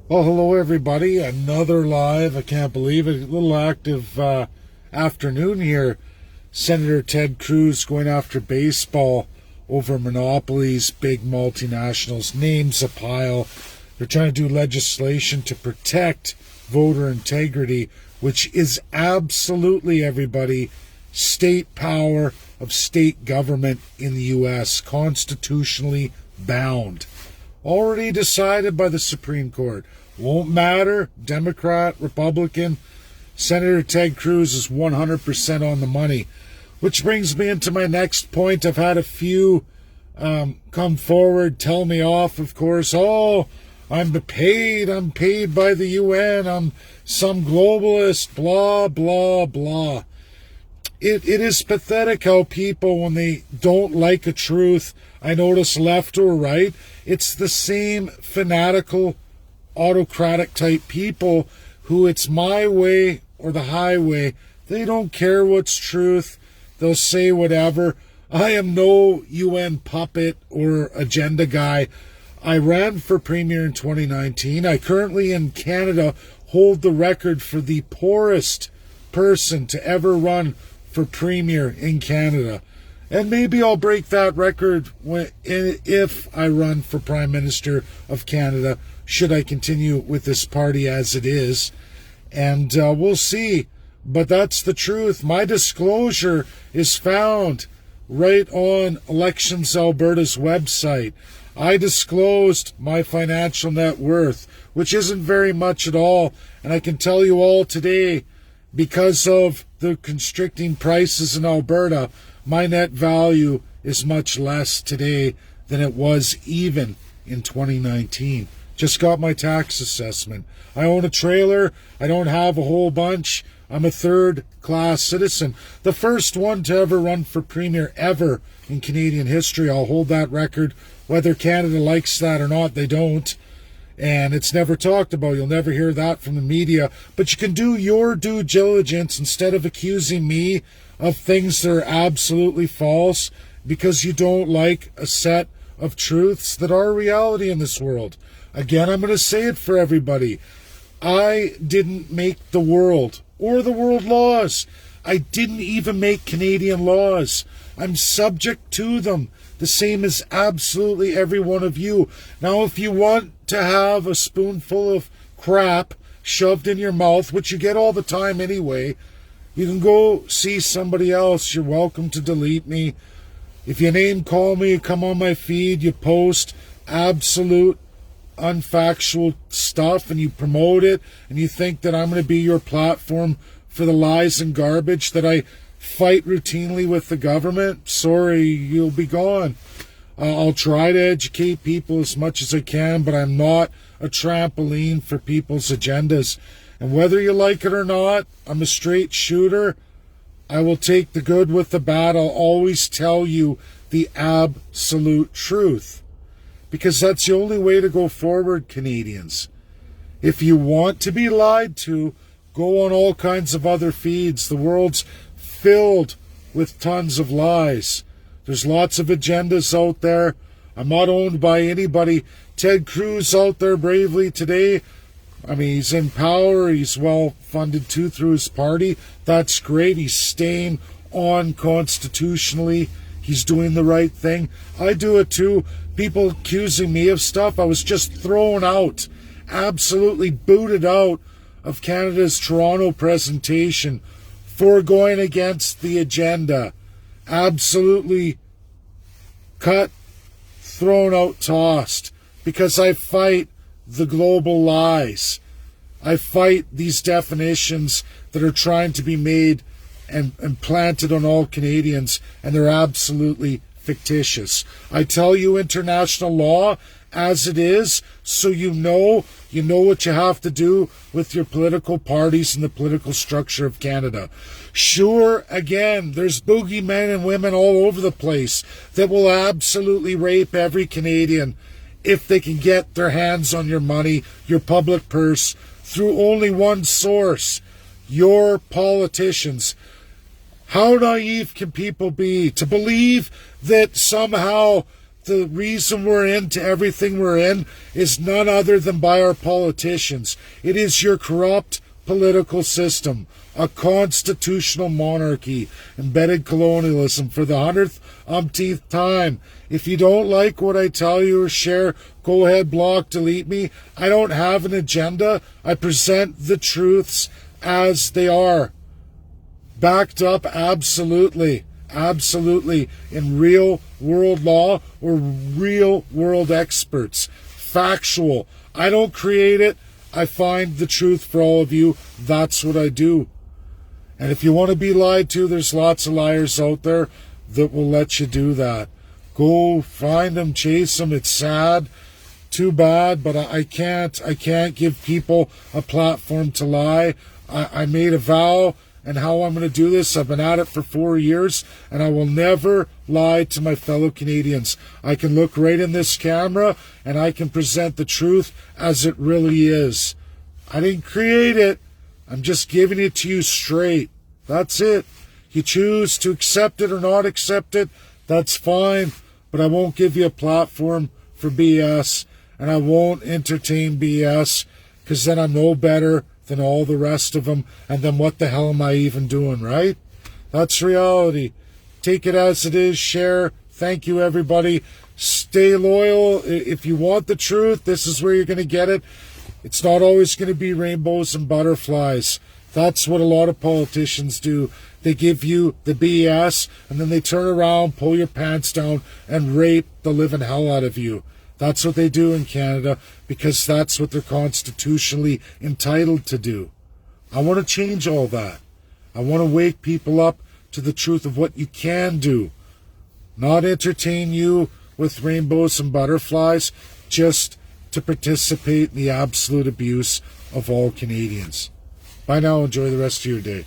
Well, hello everybody. Another live. I can't believe it. A little active afternoon here. Senator Ted Cruz going after baseball over monopolies, big multinationals, names a pile. They're trying to do legislation to protect voter integrity, which is absolutely, everybody, state power of state government in the U.S., constitutionally bound. Already decided by the Supreme Court. Won't matter, Democrat, Republican. Senator Ted Cruz is 100% on the money. Which brings me into my next point. I've had a few come forward, tell me off, of course. Oh, I'm paid by the UN, I'm some globalist, blah, blah, blah. It is pathetic how people, when they don't like a truth, I notice left or right, it's the same fanatical, autocratic type people who it's my way or the highway. They don't care what's truth. They'll say whatever. I am no UN puppet or agenda guy. I ran for Premier in 2019. I currently in Canada hold the record for the poorest person to ever run for Premier in Canada. And maybe I'll break that record if I run for Prime Minister of Canada, should I continue with this party as it is. And we'll see. But that's the truth. My disclosure is found right on Elections Alberta's website. I disclosed my financial net worth, which isn't very much at all. And I can tell you all today, because of the constricting prices in Alberta, my net value is much less today than it was even in 2019. Just got my tax assessment. I own a trailer. I don't have a whole bunch. I'm a third-class citizen. The first one to ever run for Premier ever in Canadian history. I'll hold that record. Whether Canada likes that or not, they don't. And it's never talked about. You'll never hear that from the media. But you can do your due diligence instead of accusing me of things that are absolutely false because you don't like a set of truths that are reality in this world. Again, I'm going to say it for everybody. I didn't make the world or the world laws. I didn't even make Canadian laws. I'm subject to them, the same as absolutely every one of you. Now, if you want to have a spoonful of crap shoved in your mouth, which you get all the time anyway, you can go see somebody else. You're welcome to delete me. If you name call me, you come on my feed, you post absolute unfactual stuff and you promote it, and you think that I'm going to be your platform for the lies and garbage that I fight routinely with the government, sorry, you'll be gone. I'll try to educate people as much as I can, but I'm not a trampoline for people's agendas. And whether you like it or not, I'm a straight shooter. I will take the good with the bad. I'll always tell you the absolute truth, because that's the only way to go forward, Canadians. If you want to be lied to, go on all kinds of other feeds. The world's filled with tons of lies. There's lots of agendas out there. I'm not owned by anybody. Ted Cruz out there bravely today. I mean, he's in power. He's well funded too through his party. That's great. He's staying on constitutionally. He's doing the right thing. I do it too. People accusing me of stuff. I was just thrown out, absolutely booted out of Canada's Toronto presentation for going against the agenda. Absolutely cut, thrown out, tossed, because I fight the global lies. I fight these definitions that are trying to be made and planted on all Canadians, and they're absolutely fictitious. I tell you international law as it is, so you know what you have to do with your political parties and the political structure of Canada. Sure, again, there's boogeymen and women all over the place that will absolutely rape every Canadian if they can get their hands on your money, your public purse, through only one source, your politicians. How naive can people be to believe that somehow the reason we're into everything we're in is none other than by our politicians. It is your corrupt political system, a constitutional monarchy, embedded colonialism for the 100th umpteenth time. If you don't like what I tell you or share, go ahead, block, delete me. I don't have an agenda. I present the truths as they are. Backed up absolutely in real world law or real world experts. Factual. I don't create it. I find the truth for all of you. That's what I do. And if you want to be lied to, there's lots of liars out there that will let you do that. Go find them, chase them. It's sad. Too bad, but I can't give people a platform to lie. I made a vow, and how I'm going to do this, I've been at it for 4 years, and I will never lie to my fellow Canadians. I can look right in this camera, and I can present the truth as it really is. I didn't create it. I'm just giving it to you straight. That's it. You choose to accept it or not accept it, that's fine, but I won't give you a platform for BS, and I won't entertain BS, because then I'm no better than all the rest of them, and then what the hell am I even doing, right? That's reality. Take it as it is, share. Thank you, everybody. Stay loyal. If you want the truth, this is where you're going to get it. It's not always going to be rainbows and butterflies. That's what a lot of politicians do. They give you the BS, and then they turn around, pull your pants down, and rape the living hell out of you. That's what they do in Canada, because that's what they're constitutionally entitled to do. I want to change all that. I want to wake people up to the truth of what you can do. Not entertain you with rainbows and butterflies, just to participate in the absolute abuse of all Canadians. Bye now. Enjoy the rest of your day.